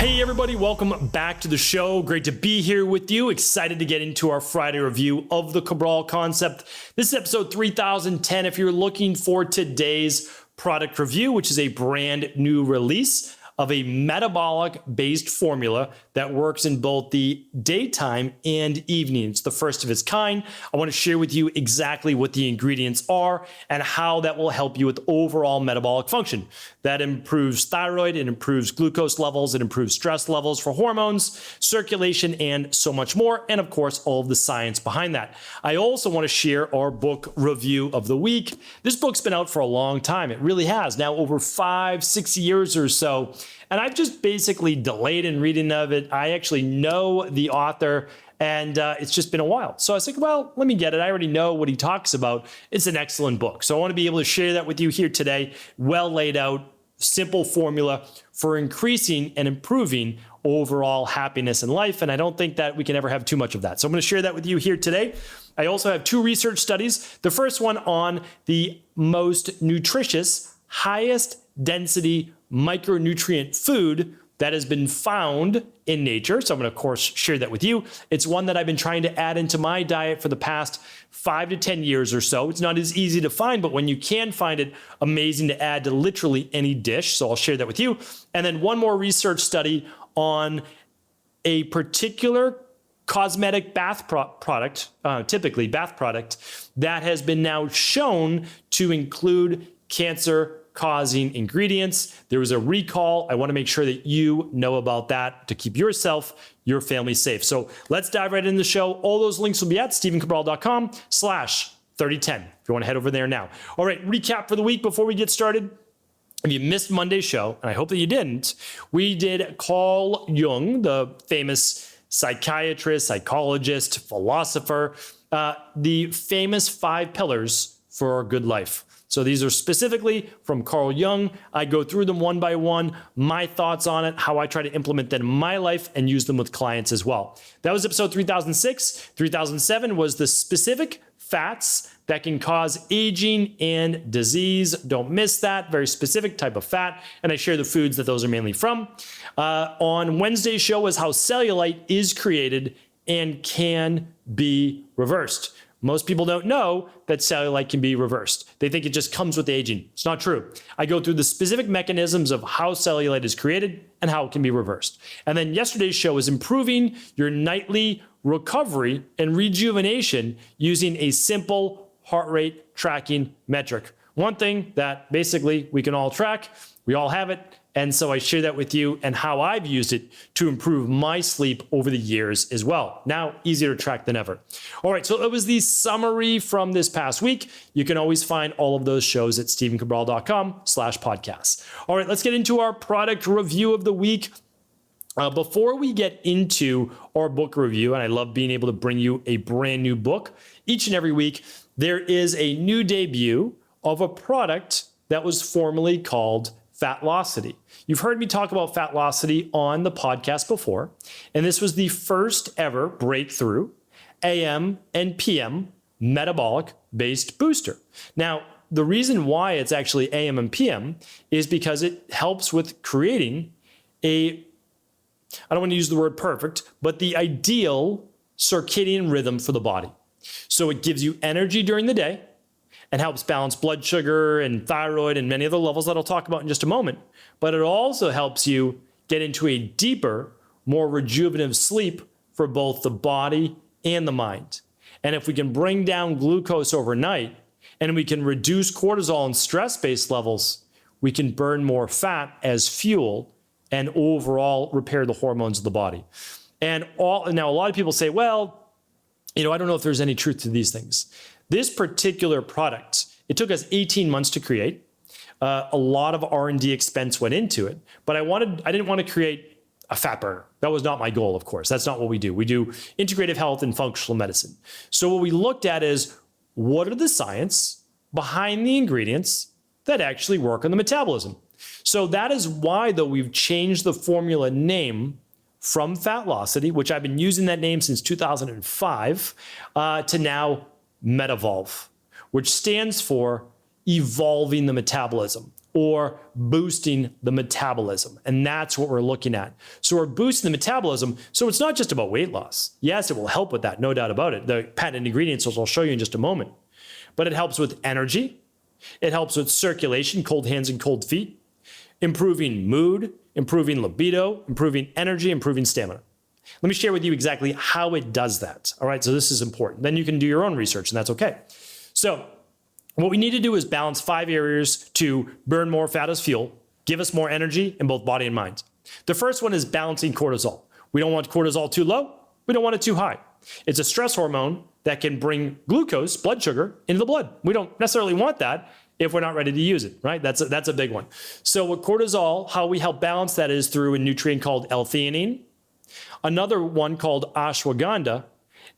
Hey everybody, welcome back to the show. Great to be here with you. Excited to get into our Friday review of the Cabral concept. This is episode 3010. If you're looking for today's product review, which is a brand new release of a metabolic-based formula that works in both the daytime and evening. It's the first of its kind. I want to share with you exactly what the ingredients are and how that will help you with overall metabolic function. That improves thyroid, it improves glucose levels, it improves stress levels for hormones, circulation, and so much more. And of course, all of the science behind that. I also want to share our book review of the week. This book's been out for a long time. It really has, now over 5-6 years or so. And I've just basically delayed in reading of it. I actually know the author, and it's just been a while. So I was like, well, let me get it. I already know what he talks about. It's an excellent book. So I want to be able to share that with you here today. Well laid out, simple formula for increasing and improving overall happiness in life. And I don't think that we can ever have too much of that. So I'm going to share that with you here today. I also have 2 research studies. The first one on the most nutritious, highest density micronutrient food that has been found in nature. So I'm going to, of course, share that with you. It's one that I've been trying to add into my diet for the past 5 to 10 years or so. It's not as easy to find, but when you can find it, amazing to add to literally any dish. So I'll share that with you. And then one more research study on a particular cosmetic bath product, typically bath product, that has been now shown to include cancer-causing ingredients. There was a recall. I want to make sure that you know about that to keep yourself, your family safe. So let's dive right into the show. All those links will be at stephencabral.com/3010 if you want to head over there now. All right, recap for the week before we get started. If you missed Monday's show, and I hope that you didn't, we did Carl Jung, the famous psychiatrist, psychologist, philosopher, the famous 5 pillars for a good life. So these are specifically from Carl Jung. I go through them one by one, my thoughts on it, how I try to implement them in my life and use them with clients as well. That was episode 3006. 3007 was the specific fats that can cause aging and disease. Don't miss that. Very specific type of fat. And I share the foods that those are mainly from. On Wednesday's show was how cellulite is created and can be reversed. Most people don't know that cellulite can be reversed. They think it just comes with aging. It's not true. I go through the specific mechanisms of how cellulite is created and how it can be reversed. And then yesterday's show is improving your nightly recovery and rejuvenation using a simple heart rate tracking metric. One thing that basically we can all track, we all have it. And so I share that with you and how I've used it to improve my sleep over the years as well. Now, easier to track than ever. All right, so it was the summary from this past week. You can always find all of those shows at stephencabral.com/podcasts. All right, let's get into our product review of the week. Before we get into our book review, and I love being able to bring you a brand new book each and every week, there is a new debut of a product that was formerly called Fatlocity. You've heard me talk about Fatlocity on the podcast before, and this was the first ever breakthrough AM and PM metabolic-based booster. Now, the reason why it's actually AM and PM is because it helps with creating I don't want to use the word perfect, but the ideal circadian rhythm for the body. So it gives you energy during the day and helps balance blood sugar and thyroid and many other levels that I'll talk about in just a moment. But it also helps you get into a deeper, more rejuvenative sleep for both the body and the mind. And if we can bring down glucose overnight and we can reduce cortisol and stress-based levels, we can burn more fat as fuel and overall repair the hormones of the body. And now a lot of people say, well, I don't know if there's any truth to these things. This particular product, it took us 18 months to create. A lot of R&D expense went into it, but I didn't want to create a fat burner. That was not my goal, of course. That's not what we do. We do integrative health and functional medicine. So what we looked at is, what are the science behind the ingredients that actually work on the metabolism? So that is why, though, we've changed the formula name from Fatlocity, which I've been using that name since 2005, to now Metavolve, which stands for evolving the metabolism, or boosting the metabolism. And that's what we're looking at. So we're boosting the metabolism. So it's not just about weight loss. Yes, it will help with that, no doubt about it. The patented ingredients, which I'll show you in just a moment. But it helps with energy. It helps with circulation, cold hands and cold feet, improving mood, improving libido, improving energy, improving stamina. Let me share with you exactly how it does that. All right, so this is important. Then you can do your own research, and that's okay. So what we need to do is balance 5 areas to burn more fat as fuel, give us more energy in both body and mind. The first one is balancing cortisol. We don't want cortisol too low. We don't want it too high. It's a stress hormone that can bring glucose, blood sugar, into the blood. We don't necessarily want that if we're not ready to use it, right? That's a big one. So with cortisol, how we help balance that is through a nutrient called L-theanine, another one called ashwagandha,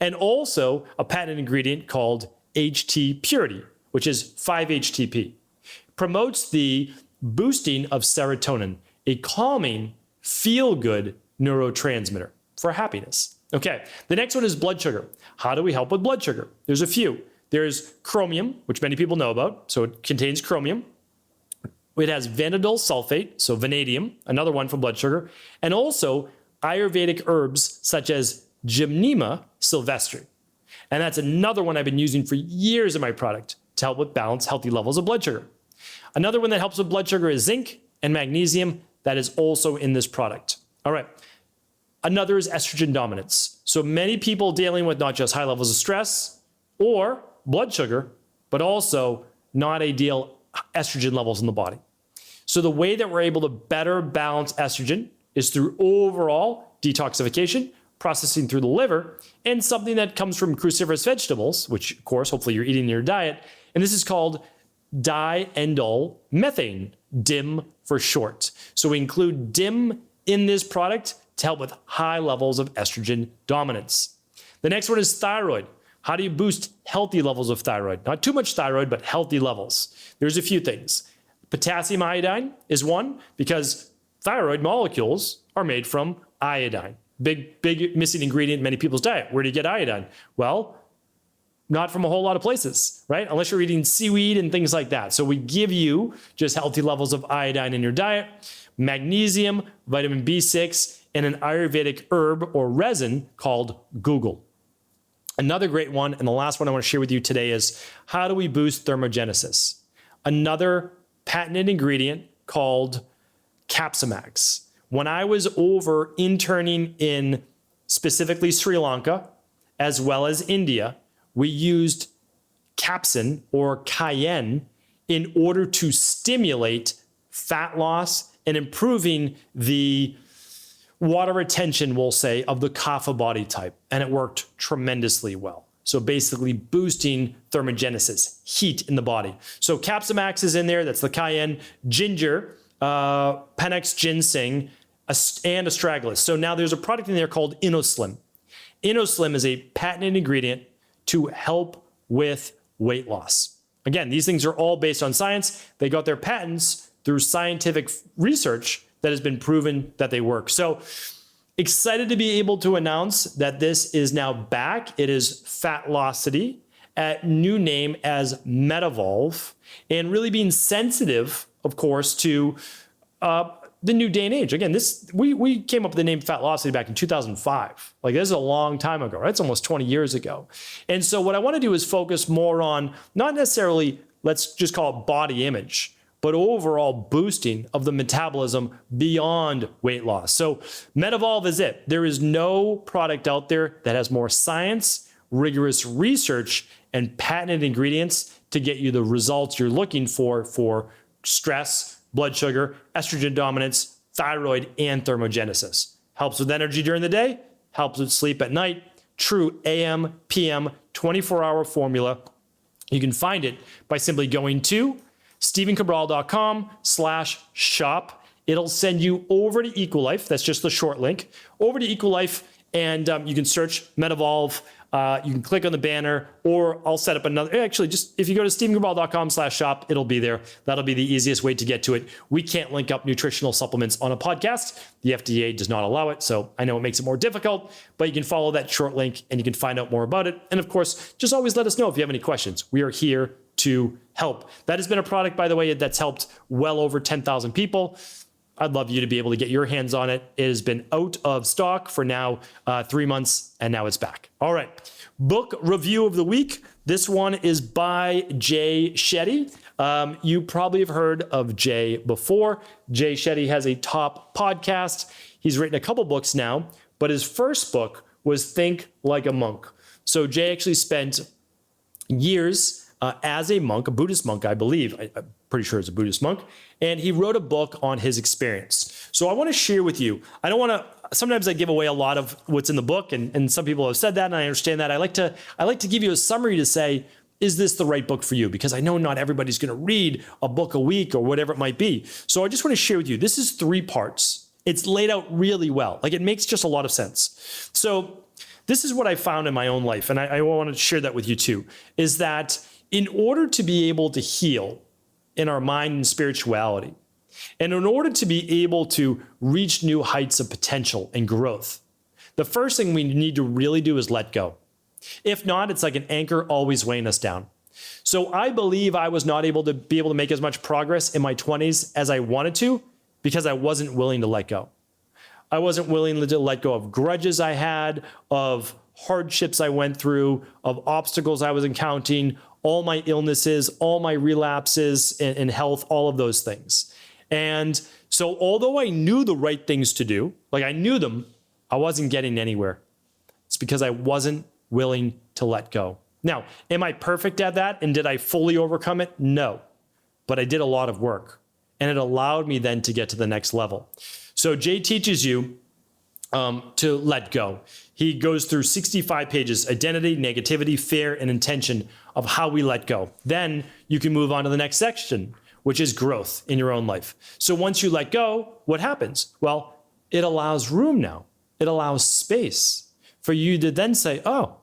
and also a patented ingredient called HT Purity, which is 5-HTP. Promotes the boosting of serotonin, a calming, feel-good neurotransmitter for happiness. Okay, the next one is blood sugar. How do we help with blood sugar? There's a few. There's chromium, which many people know about, so it contains chromium. It has vanadyl sulfate, so vanadium, another one for blood sugar, and also Ayurvedic herbs such as Gymnema sylvestre. And that's another one I've been using for years in my product to help with balance healthy levels of blood sugar. Another one that helps with blood sugar is zinc and magnesium. That is also in this product. All right. Another is estrogen dominance. So many people dealing with not just high levels of stress or blood sugar, but also not ideal estrogen levels in the body. So the way that we're able to better balance estrogen is through overall detoxification, processing through the liver, and something that comes from cruciferous vegetables, which of course, hopefully you're eating in your diet. And this is called diindol methane, DIM for short. So we include DIM in this product to help with high levels of estrogen dominance. The next one is thyroid. How do you boost healthy levels of thyroid? Not too much thyroid, but healthy levels. There's a few things. Potassium iodine is one, because thyroid molecules are made from iodine. Big missing ingredient in many people's diet. Where do you get iodine? Well, not from a whole lot of places, right? Unless you're eating seaweed and things like that. So we give you just healthy levels of iodine in your diet, magnesium, vitamin B6, and an Ayurvedic herb or resin called guggul. Another great one, and the last one I want to share with you today, is how do we boost thermogenesis? Another patented ingredient called Capsamax. When I was over interning in specifically Sri Lanka, as well as India, we used capsaicin or cayenne in order to stimulate fat loss and improving the water retention, we'll say, of the kapha body type. And it worked tremendously well. So basically boosting thermogenesis, heat in the body. So Capsamax is in there. That's the cayenne, ginger, Panax ginseng, and astragalus. So now there's a product in there called InnoSlim. InnoSlim is a patented ingredient to help with weight loss. Again, these things are all based on science. They got their patents through scientific research that has been proven that they work. So excited to be able to announce that this is now back. It is Fatlocity, at new name as Metavolve, and really being sensitive, of course, to the new day and age. Again, we came up with the name Fatlocity back in 2005. Like, this is a long time ago, right? It's almost 20 years ago. And so what I want to do is focus more on not necessarily, let's just call it body image, but overall boosting of the metabolism beyond weight loss. So Metavolve is it. There is no product out there that has more science, rigorous research, and patented ingredients to get you the results you're looking for stress, blood sugar, estrogen dominance, thyroid, and thermogenesis. Helps with energy during the day, helps with sleep at night. True AM, PM, 24-hour formula. You can find it by simply going to StephenCabral.com/shop. It'll send you over to Equilife. That's just the short link. Over to Equilife, and you can search Metavolve. You can click on the banner, or I'll set up another. Actually, just if you go to StephenCabral.com/shop, it'll be there. That'll be the easiest way to get to it. We can't link up nutritional supplements on a podcast. The FDA does not allow it, so I know it makes it more difficult, but you can follow that short link and you can find out more about it. And of course, just always let us know if you have any questions. We are here to help. That has been a product, by the way, that's helped well over 10,000 people. I'd love you to be able to get your hands on it. It has been out of stock for now 3 months, and now it's back. All right. Book review of the week. This one is by Jay Shetty. You probably have heard of Jay before. Jay Shetty has a top podcast. He's written a couple books now, but his first book was Think Like a Monk. So Jay actually spent years as a monk, a Buddhist monk, I believe. I'm pretty sure it's a Buddhist monk. And he wrote a book on his experience. So I want to share with you. I don't want to, sometimes I give away a lot of what's in the book, and some people have said that, and I understand that. I like to give you a summary to say, is this the right book for you? Because I know not everybody's going to read a book a week or whatever it might be. So I just want to share with you, this is 3 parts. It's laid out really well. Like, it makes just a lot of sense. So this is what I found in my own life, and I want to share that with you too, is that in order to be able to heal in our mind and spirituality, and in order to be able to reach new heights of potential and growth, the first thing we need to really do is let go. If not, it's like an anchor always weighing us down. So I believe I was not able to make as much progress in my 20s as I wanted to because I wasn't willing to let go. I wasn't willing to let go of grudges I had, of hardships I went through, of obstacles I was encountering, all my illnesses, all my relapses in health, all of those things. And so although I knew the right things to do, like I knew them, I wasn't getting anywhere. It's because I wasn't willing to let go. Now, am I perfect at that? And did I fully overcome it? No, but I did a lot of work, and it allowed me then to get to the next level. So Jay teaches you to let go. He goes through 65 pages, identity, negativity, fear, and intention of how we let go. Then you can move on to the next section, which is growth in your own life. So once you let go, what happens? Well, it allows room now. It allows space for you to then say, oh,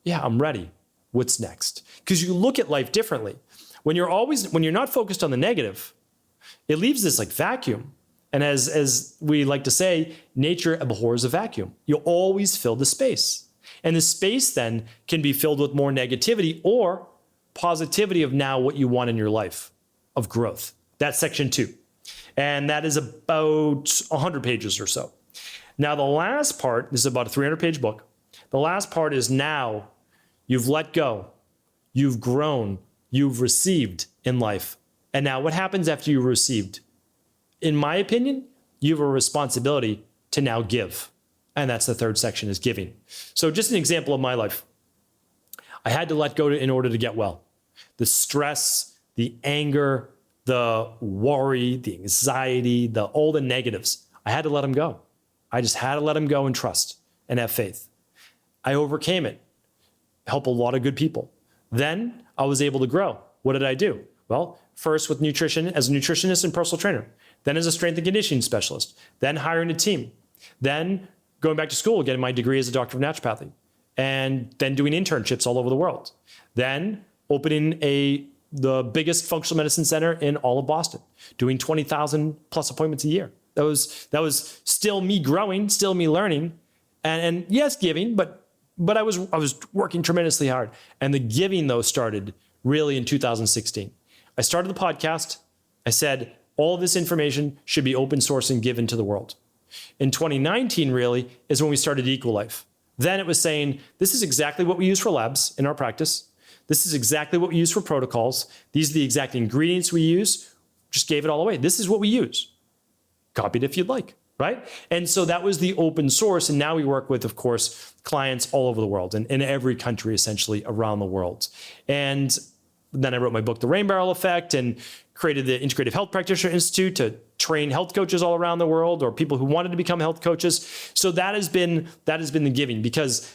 yeah, I'm ready. What's next? Because you look at life differently. When you're not focused on the negative, it leaves this like vacuum. And as we like to say, nature abhors a vacuum. You always fill the space. And the space then can be filled with more negativity or positivity of now what you want in your life, of growth. That's section 2. And that is about 100 pages or so. Now, the last part, this is about a 300-page book. The last part is now you've let go, you've grown, you've received in life. And now what happens after you've received? In my opinion, you have a responsibility to now give. And that's the third section, is giving. So just an example of my life. I had to let go in order to get well. The stress, the anger, the worry, the anxiety, all the negatives, I had to let them go. I just had to let them go and trust and have faith. I overcame it. Helped a lot of good people. Then I was able to grow. What did I do? Well, first with nutrition, as a nutritionist and personal trainer. Then as a strength and conditioning specialist. Then hiring a team. Then going back to school, getting my degree as a doctor of naturopathy. And then doing internships all over the world. Then opening the biggest functional medicine center in all of Boston. Doing 20,000 plus appointments a year. That was still me growing, still me learning, and yes, giving, but I was working tremendously hard. And the giving though started really in 2016. I started the podcast. I said all of this information should be open source and given to the world. In 2019 really is when we started EcoLife. Then it was saying this is exactly what we use for labs in our practice. This is exactly what we use for protocols. These are the exact ingredients we use. Just gave it all away. This is what we use. Copy it if you'd like, right? And so that was the open source. And now we work with, of course, clients all over the world and in every country, essentially around the world. And then I wrote my book, The Rain Barrel Effect, and created the Integrative Health Practitioner Institute to train health coaches all around the world, or people who wanted to become health coaches. So that has been the giving, because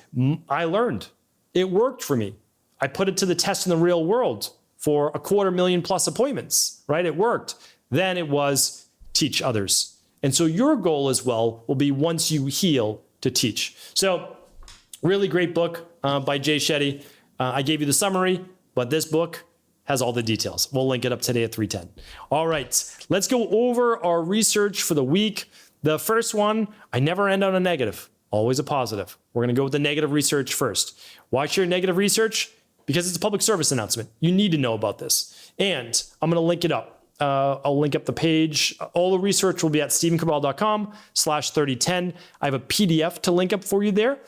I learned it worked for me. I put it to the test in the real world for 250,000+ appointments, right? It worked. Then it was teach others. And so your goal as well will be, once you heal, to teach. So really great book by Jay Shetty. I gave you the summary, but this book has all the details. We'll link it up today at 3:10. All right, let's go over our research for the week. The first one, I never end on a negative, always a positive. We're gonna go with the negative research first. Why share negative research? because it's a public service announcement. You need to know about this. And I'm going to link it up. I'll link up the page. All the research will be at stephencabral.com/3010. I have a PDF to link up for you there.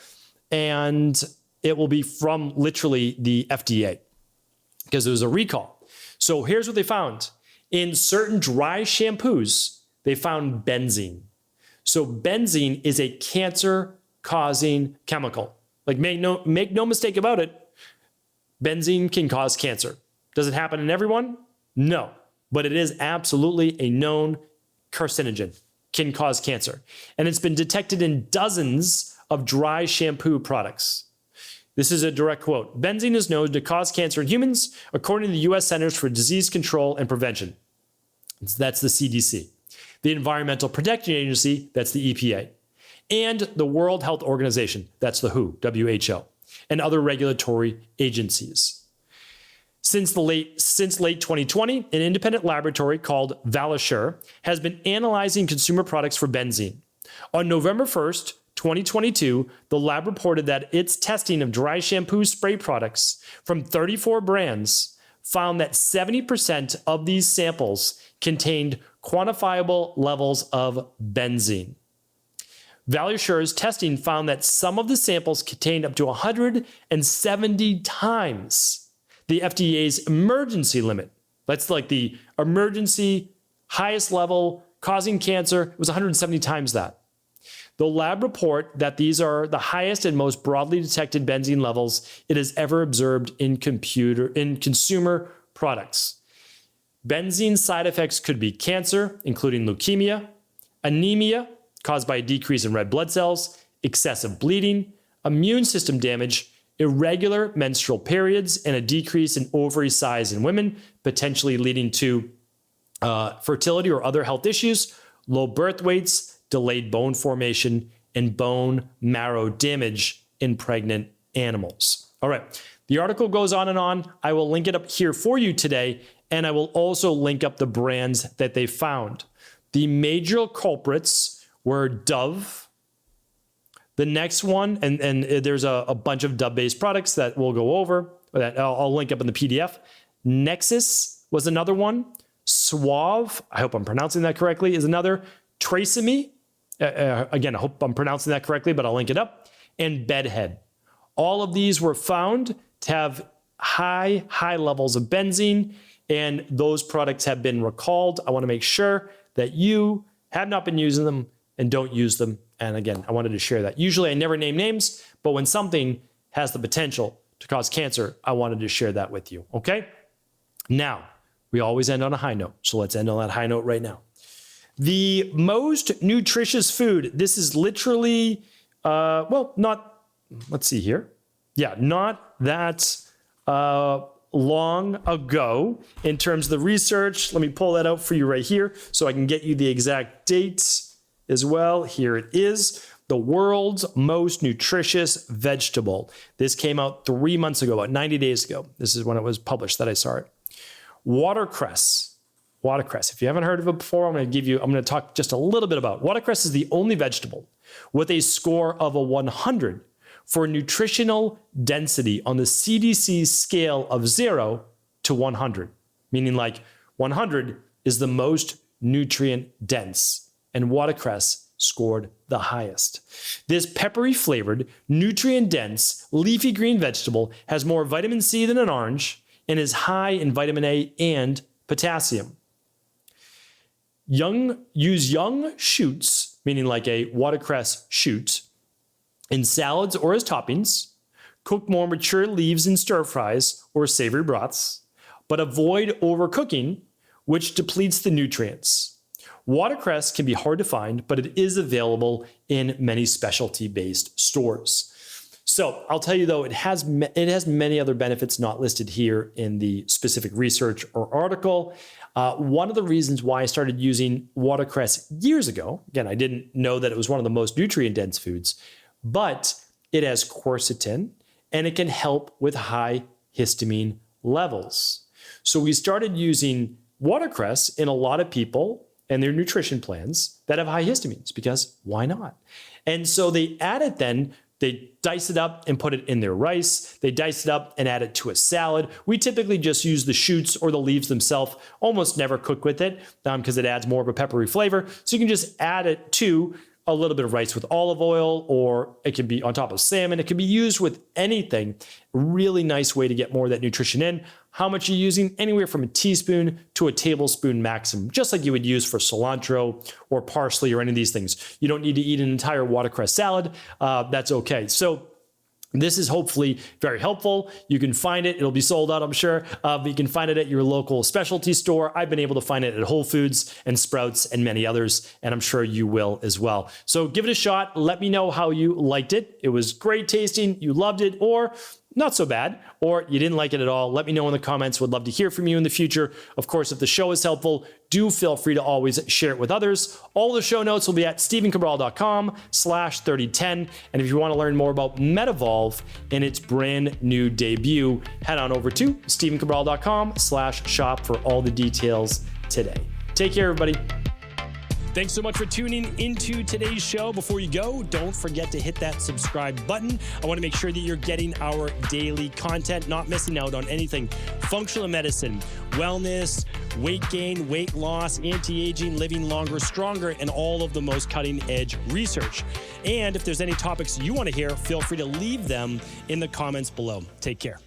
And it will be from literally the FDA because there was a recall. So here's what they found. In certain dry shampoos, they found benzene. So benzene is a cancer-causing chemical. Like make no mistake about it, benzene can cause cancer. Does it happen in everyone? No, but it is absolutely a known carcinogen, can cause cancer. And it's been detected in dozens of dry shampoo products. This is a direct quote. Benzene is known to cause cancer in humans, according to the U.S. Centers for Disease Control and Prevention. That's the CDC. The Environmental Protection Agency, that's the EPA. And the World Health Organization, that's the WHO, and other regulatory agencies. Since late 2020, an independent laboratory called Valisure has been analyzing consumer products for benzene. On November 1st, 2022, the lab reported that its testing of dry shampoo spray products from 34 brands found that 70% of these samples contained quantifiable levels of benzene. Valusure's testing found that some of the samples contained up to 170 times the FDA's emergency limit. That's like the emergency highest level causing cancer. It was 170 times that. The lab report that these are the highest and most broadly detected benzene levels it has ever observed in consumer products. Benzene side effects could be cancer, including leukemia, anemia caused by a decrease in red blood cells, excessive bleeding, immune system damage, irregular menstrual periods, and a decrease in ovary size in women, potentially leading to fertility or other health issues, low birth weights, delayed bone formation, and bone marrow damage in pregnant animals. All right, the article goes on and on. I will link it up here for you today, and I will also link up the brands that they found. The major culprits were Dove. The next one, and there's a bunch of Dove-based products that we'll go over, that I'll link up in the PDF. Nexus was another one. Suave, I hope I'm pronouncing that correctly, is another. Tresemme, again, I hope I'm pronouncing that correctly, but I'll link it up. And Bedhead. All of these were found to have high levels of benzene, and those products have been recalled. I want to make sure that you have not been using them and don't use them. And again, I wanted to share that. Usually I never name names, but when something has the potential to cause cancer, I wanted to share that with you, okay? Now, we always end on a high note, so let's end on that high note right now. The most nutritious food, this is literally, let's see here. Yeah, not that long ago in terms of the research. Let me pull that out for you right here so I can get you the exact dates as well. Here it is, the world's most nutritious vegetable. This came out 3 months ago, about 90 days ago. This is when it was published that I saw it. Watercress. Watercress. If you haven't heard of it before, I'm going to talk just a little bit about it. Watercress is the only vegetable with a score of a 100 for nutritional density on the CDC scale of 0 to 100, meaning like 100 is the most nutrient dense, and watercress scored the highest. This peppery flavored, nutrient dense, leafy green vegetable has more vitamin C than an orange and is high in vitamin A and potassium. Use young shoots, meaning like a watercress shoot, in salads or as toppings. Cook more mature leaves in stir fries or savory broths, but avoid overcooking, which depletes the nutrients. Watercress can be hard to find, but it is available in many specialty-based stores. So I'll tell you though, it has many other benefits not listed here in the specific research or article. One of the reasons why I started using watercress years ago, again, I didn't know that it was one of the most nutrient-dense foods, but it has quercetin and it can help with high histamine levels. So we started using watercress in a lot of people and their nutrition plans that have high histamines, because why not? And so they added then They dice it up and put it in their rice. They dice it up and add it to a salad. We typically just use the shoots or the leaves themselves, almost never cook with it because it adds more of a peppery flavor. So you can just add it to a little bit of rice with olive oil, or it can be on top of salmon. It can be used with anything. Really nice way to get more of that nutrition in. How much you're using? Anywhere from a teaspoon to a tablespoon maximum, just like you would use for cilantro or parsley or any of these things. You don't need to eat an entire watercress salad. That's okay. So this is hopefully very helpful. You can find it. It'll be sold out, I'm sure, but you can find it at your local specialty store. I've been able to find it at Whole Foods and Sprouts and many others, and I'm sure you will as well. So give it a shot. Let me know how you liked it. It was great tasting, you loved it, or not so bad, or you didn't like it at all. Let me know in the comments. Would love to hear from you in the future. Of course, if the show is helpful, do feel free to always share it with others. All the show notes will be at stevencabral.com/3010. And if you want to learn more about Metavolve and its brand new debut, head on over to stevencabral.com/shop for all the details today. Take care, everybody. Thanks so much for tuning into today's show. Before you go, don't forget to hit that subscribe button. I want to make sure that you're getting our daily content, not missing out on anything. Functional medicine, wellness, weight gain, weight loss, anti-aging, living longer, stronger, and all of the most cutting-edge research. And if there's any topics you want to hear, feel free to leave them in the comments below. Take care.